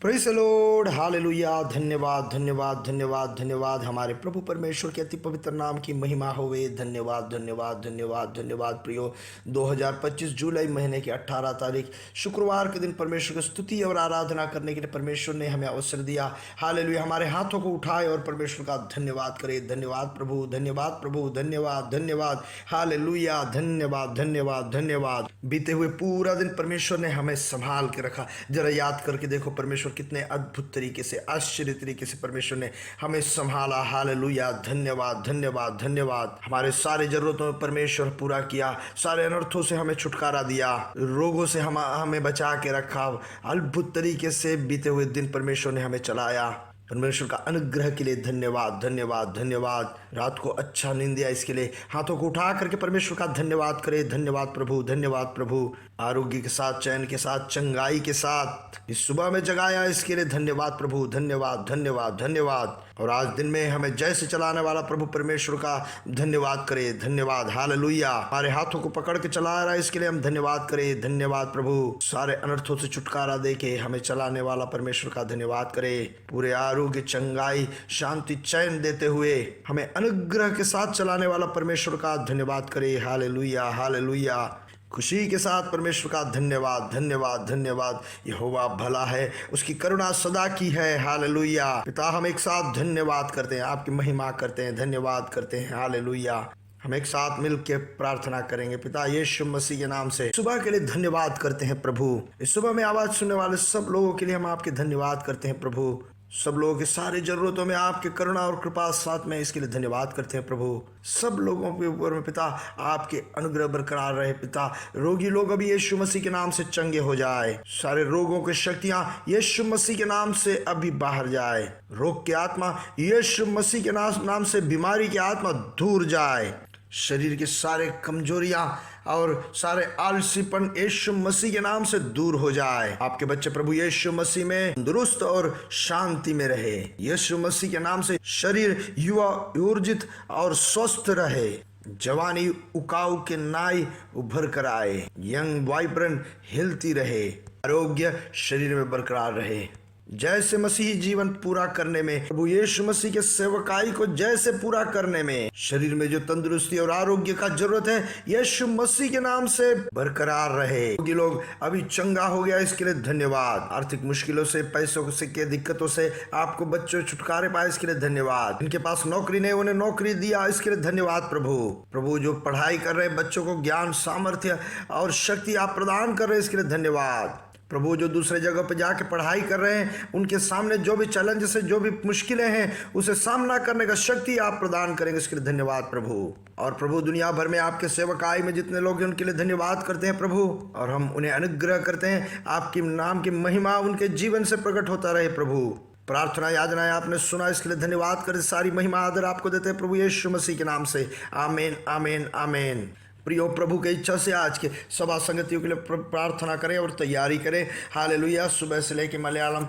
Praise the Lord, hallelujah. धन्यवाद धन्यवाद धन्यवाद धन्यवाद हमारे प्रभु परमेश्वर के अति पवित्र नाम की महिमा होवे। धन्यवाद धन्यवाद धन्यवाद धन्यवाद प्रियो। 2025 जुलाई महीने की 18 तारीख शुक्रवार के दिन परमेश्वर की स्तुति और आराधना करने के लिए परमेश्वर ने हमें अवसर दिया। हालेलुया। हमारे हाथों को उठाए और परमेश्वर का धन्यवाद करें। धन्यवाद प्रभु, धन्यवाद प्रभु, धन्यवाद धन्यवाद। हालेलुया। धन्यवाद धन्यवाद धन्यवाद। बीते हुए पूरा दिन परमेश्वर ने हमें संभाल के रखा। जरा याद करके देखो परमेश्वर कितने अद्भुत तरीके से, आश्चर्य तरीके से परमेश्वर ने हमें संभाला। हालेलुया। धन्यवाद धन्यवाद धन्यवाद। हमारे सारे जरूरतों में परमेश्वर पूरा किया। सारे अनर्थों से हमें छुटकारा दिया। रोगों से हमें बचा के रखा। अद्भुत तरीके से बीते हुए दिन परमेश्वर ने हमें चलाया। परमेश्वर का अनुग्रह के लिए धन्यवाद धन्यवाद धन्यवाद। रात को अच्छा नींद दिया, इसके लिए हाथों को उठा करके परमेश्वर का धन्यवाद करें। धन्यवाद प्रभु, धन्यवाद प्रभु। आरोग्य के साथ, चैन के साथ, चंगाई के साथ इस सुबह में जगाया, इसके लिए धन्यवाद प्रभु, धन्यवाद धन्यवाद धन्यवाद। और आज दिन में हमें जैसे चलाने वाला प्रभु परमेश्वर का धन्यवाद करें। धन्यवाद। हालेलुया। हमारे हाथों को पकड़ के चला रहा है, इसके लिए हम धन्यवाद करें। धन्यवाद प्रभु। सारे अनर्थों से छुटकारा दे के हमें चलाने वाला परमेश्वर का धन्यवाद करें। पूरे आरोग्य, चंगाई, शांति, चैन देते हुए हमें अनुग्रह के साथ चलाने वाला परमेश्वर का धन्यवाद करें। Hallelujah hallelujah. खुशी के साथ परमेश्वर का धन्यवाद धन्यवाद धन्यवाद। यहोवा भला है, उसकी करुणा सदा की है। हालेलुया। पिता, हम एक साथ धन्यवाद करते हैं, आपकी महिमा करते हैं, धन्यवाद करते हैं। हालेलुया। हम एक साथ मिलकर प्रार्थना करेंगे। पिता यीशु मसीह के नाम से सुबह के लिए धन्यवाद करते हैं प्रभु। इस सुबह में आवाज सुनने वाले सब लोगों के लिए हम आपके धन्यवाद करते हैं प्रभु। सब लोगों की सारी जरूरतों में आपके करुणा और कृपा साथ में, इसके लिए धन्यवाद करते हैं प्रभु। सब लोगों के ऊपर में पिता आपके अनुग्रह बरकरार रहे। पिता, रोगी लोग अभी यीशु मसीह के नाम से चंगे हो जाए। सारे रोगों की शक्तियां यीशु मसीह के नाम से अभी बाहर जाए। रोग की आत्मा यीशु मसीह के नाम से, बीमारी की आत्मा दूर जाए। शरीर की सारे कमजोरियां और सारे आलसीपन यीशु मसीह के नाम से दूर हो जाए। आपके बच्चे प्रभु यीशु मसीह में दुरुस्त और शांति में रहे। यीशु मसीह के नाम से शरीर युवा, ऊर्जित और स्वस्थ रहे। जवानी उकाऊ के नाई उभर कर आए। यंग वाइब्रेंट हिलती रहे। आरोग्य शरीर में बरकरार रहे। जैसे मसीह जीवन पूरा करने में, प्रभु यीशु मसीह के सेवकाई को जैसे पूरा करने में शरीर में जो तंदुरुस्ती और आरोग्य का जरूरत है, यीशु मसीह के नाम से बरकरार रहे। ये लोग अभी चंगा हो गया, इसके लिए धन्यवाद। आर्थिक मुश्किलों से, पैसों से के दिक्कतों से आपको बच्चों छुटकारे पाए, इसके लिए धन्यवाद। इनके पास नौकरी नहीं, उन्हें नौकरी दिया, इसके लिए धन्यवाद प्रभु। प्रभु जो पढ़ाई कर रहे बच्चों को ज्ञान, सामर्थ्य और शक्ति आप प्रदान कर रहे हैं, इसके लिए धन्यवाद। प्रभु जो दूसरे जगह पर जाके पढ़ाई कर रहे हैं, उनके सामने जो भी चैलेंज से, जो भी मुश्किलें हैं, उसे सामना करने का शक्ति आप प्रदान करेंगे, इसके लिए धन्यवाद प्रभु। और प्रभु दुनिया भर में आपके सेवकाई में जितने लोग हैं, उनके लिए धन्यवाद करते हैं प्रभु। और हम उन्हें अनुग्रह करते हैं, आपके नाम की महिमा उनके जीवन से प्रकट होता रहे प्रभु। प्रार्थना याचनाएं आपने सुना, इसके लिए धन्यवाद करते। सारी महिमा आदर आपको देते हैं प्रभु यीशु मसीह के नाम से। आमीन आमीन आमीन। प्रियो, प्रभु की इच्छा से आज के सभा संगतियों के लिए प्रार्थना करें और तैयारी करें। हालेलुया। सुबह से लेकर मलयालम,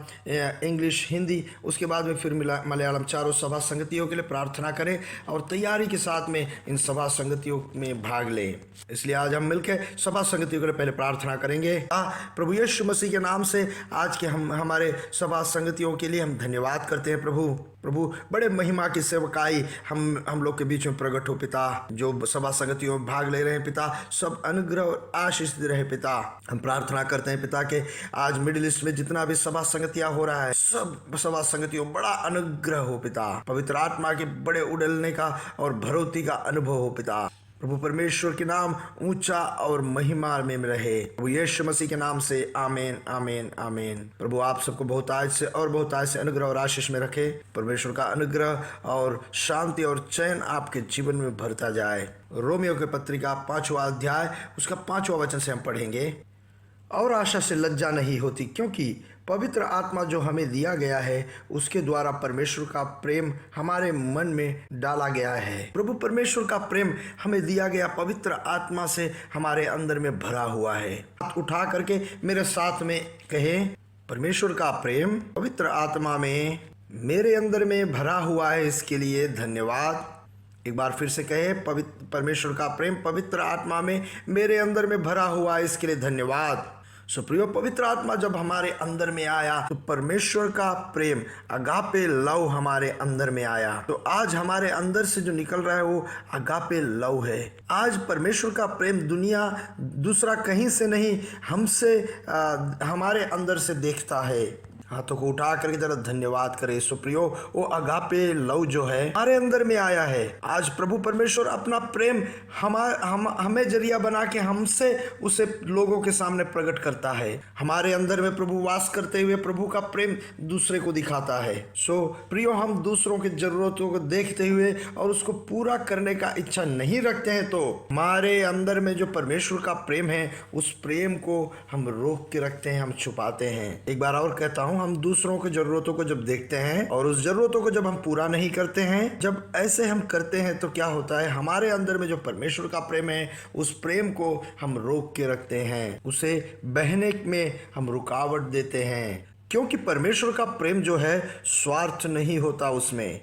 इंग्लिश, हिंदी, उसके बाद में फिर मलयालम, चारों सभा संगतियों के लिए प्रार्थना करें और तैयारी के साथ में इन सभा संगतियों में भाग लें। इसलिए आज हम मिलकर सभा संगतियों के लिए पहले प्रार्थना करेंगे। प्रभु यीशु मसीह के नाम से आज के हमारे सभा संगतियों के लिए हम धन्यवाद करते हैं प्रभु। प्रभु बड़े महिमा की सेवकाई हम लोग के बीच में प्रकट हो पिता। जो सभा संगतियों में भाग ले रहे हैं पिता, सब अनुग्रह और आशीष दे रहे पिता। हम प्रार्थना करते हैं पिता के आज मिडिल ईस्ट में जितना भी सभा संगतियां हो रहा है, सब सभा संगतियों बड़ा अनुग्रह हो पिता। पवित्र आत्मा के बड़े उड़लने का और भरोती का अनुभव हो पिता। प्रभु परमेश्वर के नाम ऊंचा और महिमा में रहे, प्रभु यीशु मसीह के नाम से। आमीन आमीन आमीन। प्रभु आप सबको बहुत आज से और बहुत आज से अनुग्रह और आशीष में रखे। परमेश्वर का अनुग्रह और शांति और चैन आपके जीवन में भरता जाए। रोमियो की पत्रिका 5वां अध्याय उसका 5वां वचन से हम पढ़ेंगे। और आशा से लज्जा नहीं होती, क्योंकि पवित्र आत्मा जो हमें दिया गया है, उसके द्वारा परमेश्वर का प्रेम हमारे मन में डाला गया है। प्रभु परमेश्वर का प्रेम हमें दिया गया पवित्र आत्मा से हमारे अंदर में भरा हुआ है। हाथ उठा करके मेरे साथ में कहें, परमेश्वर का प्रेम पवित्र आत्मा में मेरे अंदर में भरा हुआ है, इसके लिए धन्यवाद। एक बार फिर से कहे, परमेश्वर का प्रेम पवित्र आत्मा में मेरे अंदर में भरा हुआ है, इसके लिए धन्यवाद। सो प्रियो, पवित्र आत्मा जब हमारे अंदर में आया तो परमेश्वर का प्रेम, अगापे लव हमारे अंदर में आया। तो आज हमारे अंदर से जो निकल रहा है वो अगापे लव है। आज परमेश्वर का प्रेम दुनिया दूसरा कहीं से नहीं, हमसे हमारे अंदर से देखता है। हाथों को उठा करके जरा धन्यवाद करें। सो प्रियो, वो अगापे लव जो है हमारे अंदर में आया है। आज प्रभु परमेश्वर अपना प्रेम हमें जरिया बना के हमसे उसे लोगों के सामने प्रकट करता है। हमारे अंदर में प्रभु वास करते हुए प्रभु का प्रेम दूसरे को दिखाता है। सो प्रियो, हम दूसरों की जरूरतों को देखते हुए और उसको पूरा करने का इच्छा नहीं रखते हैं तो हमारे अंदर में जो परमेश्वर का प्रेम है उस प्रेम को हम रोक के रखते हैं, हम छुपाते हैं। एक बार और कहता हूं, हम दूसरों की जरूरतों को जब देखते हैं और उस जरूरतों को जब हम पूरा नहीं करते हैं, जब ऐसे हम करते हैं तो क्या होता है, हमारे अंदर में जो परमेश्वर का प्रेम है उस प्रेम को हम रोक के रखते हैं, उसे बहने में हम रुकावट देते हैं। क्योंकि परमेश्वर का प्रेम जो है स्वार्थ नहीं होता उसमें।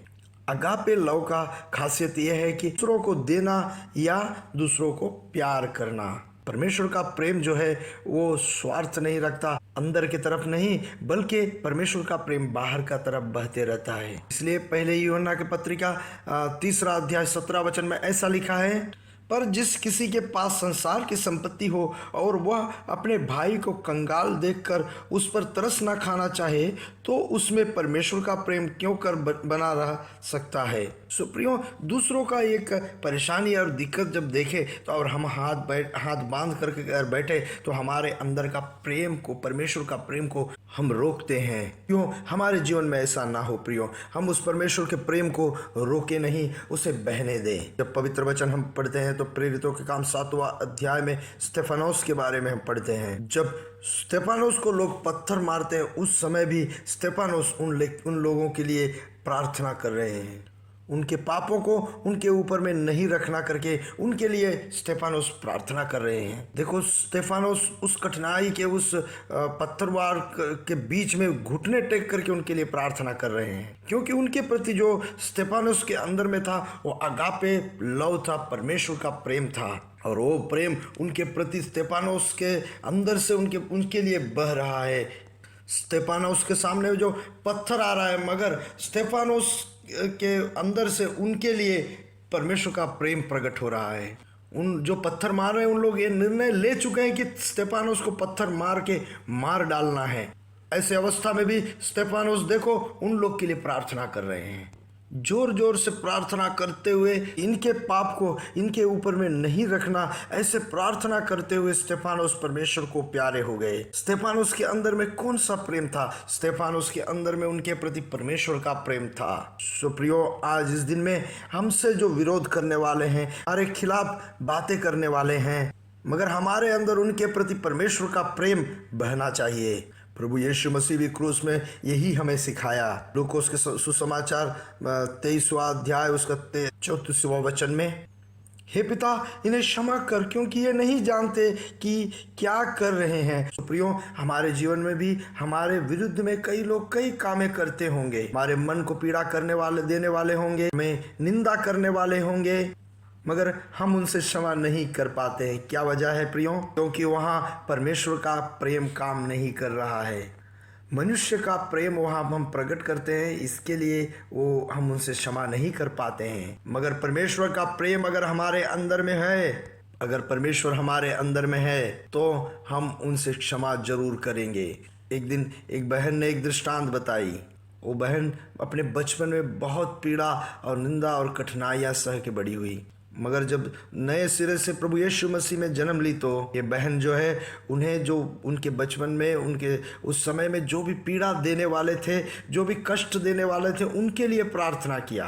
अगापे लव का खासियत यह है कि दूसरों को देना या दूसरों को प्यार करना। परमेश्वर का प्रेम जो है वो स्वार्थ नहीं रखता, अंदर की तरफ नहीं बल्कि परमेश्वर का प्रेम बाहर का तरफ बहते रहता है। इसलिए पहले यूहन्ना की पत्रिका 3 अध्याय 17 वचन में ऐसा लिखा है, पर जिस किसी के पास संसार की संपत्ति हो और वह अपने भाई को कंगाल देखकर उस पर तरस ना खाना चाहे तो उसमें परमेश्वर का प्रेम क्यों कर बना रह सकता है। सो प्रियो, दूसरों का एक परेशानी और दिक्कत जब देखे तो और हम हाथ बांध करके अगर बैठे तो हमारे अंदर का प्रेम को, परमेश्वर का प्रेम को हम रोकते हैं। क्यों? हमारे जीवन में ऐसा ना हो प्रियो, हम उस परमेश्वर के प्रेम को रोके नहीं, उसे बहने दें। जब पवित्र वचन हम पढ़ते हैं तो प्रेरितों के काम 7वां अध्याय में स्तेफानोस के बारे में हम पढ़ते हैं। जब स्तेफानोस को लोग पत्थर मारते हैं उस समय भी स्तेफानोस उन लोगों के लिए प्रार्थना कर रहे हैं। उनके पापों को उनके ऊपर में नहीं रखना करके उनके लिए स्तेफानोस प्रार्थना कर रहे हैं। देखो, स्तेफानोस उस कठिनाई के, उस पत्थरवार के बीच में घुटने टेक करके उनके लिए प्रार्थना कर रहे हैं, क्योंकि उनके प्रति जो स्तेफानोस के अंदर में था वो अगापे लव था, परमेश्वर का प्रेम था। और वो प्रेम उनके प्रति स्तेफानोस के अंदर से उनके लिए बह रहा है। स्तेफानोस के सामने जो पत्थर आ रहा है, मगर स्तेफानोस के अंदर से उनके लिए परमेश्वर का प्रेम प्रकट हो रहा है। उन जो पत्थर मार रहे हैं उन लोग ये निर्णय ले चुके हैं कि स्तेफानोस को पत्थर मार के मार डालना है। ऐसे अवस्था में भी स्तेफानोस देखो उन लोग के लिए प्रार्थना कर रहे हैं, जोर जोर से प्रार्थना करते हुए इनके पाप को इनके ऊपर में नहीं रखना, ऐसे प्रार्थना करते हुए स्तेफानोस परमेश्वर को प्यारे हो गए। स्तेफानोस के अंदर में कौन सा प्रेम था? स्तेफानोस के अंदर में उनके प्रति परमेश्वर का प्रेम था। सो प्रियो, आज इस दिन में हमसे जो विरोध करने वाले हैं, हमारे खिलाफ बातें करने वाले हैं, मगर हमारे अंदर उनके प्रति परमेश्वर का प्रेम बहना चाहिए। प्रभु यीशु मसीह भी क्रूस में यही हमें सिखाया। लूकोस के सुसमाचार 23वां अध्याय उसका 34वां वचन में, हे पिता, इन्हें क्षमा कर क्योंकि ये नहीं जानते कि क्या कर रहे हैं। तो प्रियो, हमारे जीवन में भी हमारे विरुद्ध में कई लोग कई कामें करते होंगे, हमारे मन को पीड़ा करने वाले, देने वाले होंगे, हमें निंदा करने वाले होंगे, मगर हम उनसे क्षमा नहीं कर पाते हैं। क्या वजह है प्रियो? क्योंकि वहाँ परमेश्वर का प्रेम काम नहीं कर रहा है। मनुष्य का प्रेम वहाँ हम प्रकट करते हैं, इसके लिए वो हम उनसे क्षमा नहीं कर पाते हैं। मगर परमेश्वर का प्रेम अगर हमारे अंदर में है, अगर परमेश्वर हमारे अंदर में है तो हम उनसे क्षमा जरूर करेंगे। एक दिन एक बहन ने एक दृष्टांत बताई। वो बहन अपने बचपन में बहुत पीड़ा और निंदा और कठिनाइयाँ सह के बड़ी हुई, मगर जब नए सिरे से प्रभु यीशु मसीह में जन्म ली तो ये बहन जो है, उन्हें जो उनके बचपन में, उनके उस समय में जो भी पीड़ा देने वाले थे, जो भी कष्ट देने वाले थे, उनके लिए प्रार्थना किया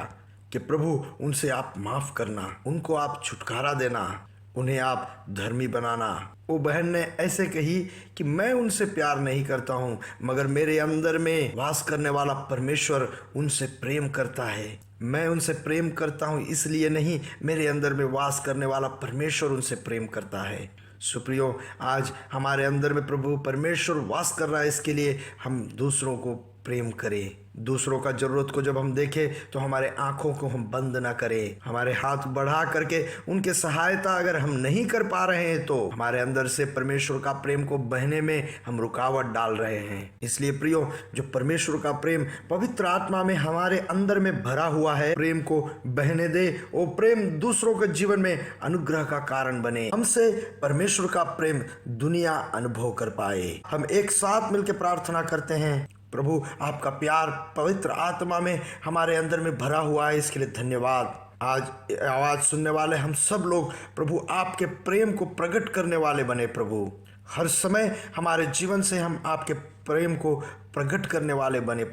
कि प्रभु उनसे आप माफ़ करना, उनको आप छुटकारा देना, उन्हें आप धर्मी बनाना। वो बहन ने ऐसे कही कि मैं उनसे प्यार नहीं करता हूँ, मगर मेरे अंदर में वास करने वाला परमेश्वर उनसे प्रेम करता है। मैं उनसे प्रेम करता हूँ इसलिए नहीं, मेरे अंदर में वास करने वाला परमेश्वर उनसे प्रेम करता है। सुप्रियो, आज हमारे अंदर में प्रभु परमेश्वर वास कर रहा है, इसके लिए हम दूसरों को प्रेम करें। दूसरों का जरूरत को जब हम देखें तो हमारे आंखों को हम बंद ना करें। हमारे हाथ बढ़ा करके उनके सहायता अगर हम नहीं कर पा रहे हैं तो हमारे अंदर से परमेश्वर का प्रेम को बहने में हम रुकावट डाल रहे हैं। इसलिए प्रियो, जो परमेश्वर का प्रेम पवित्र आत्मा में हमारे अंदर में भरा हुआ है, प्रेम को बहने दे। वो प्रेम दूसरों के जीवन में अनुग्रह का कारण बने। हमसे परमेश्वर का प्रेम दुनिया अनुभव कर पाए। हम एक साथ मिलकर प्रार्थना करते हैं। प्रभु, आपका प्यार पवित्र आत्मा में हमारे अंदर में भरा हुआ है, इसके लिए धन्यवाद। आज आवाज सुनने वाले हम सब लोग प्रभु आपके प्रेम को प्रकट करने वाले बने। प्रभु, हर समय हमारे जीवन से हम आपके प्रेम को प्रकट करने वाले बने।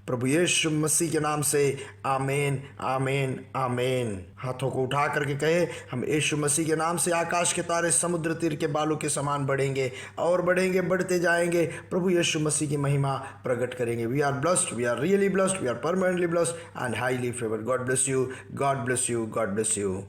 प्रभु यीशु मसीह के नाम से आमीन, आमीन, आमीन। हाथों को उठा करके कहे, हम यीशु मसीह के नाम से आकाश के तारे समुद्र तीर के बालू के समान बढ़ेंगे और बढ़ेंगे, बढ़ते जाएंगे। प्रभु यीशु मसीह की महिमा प्रकट करेंगे। We are blessed, we are really blessed, we are permanently blessed and highly favoured. God bless you, God bless you, God bless you.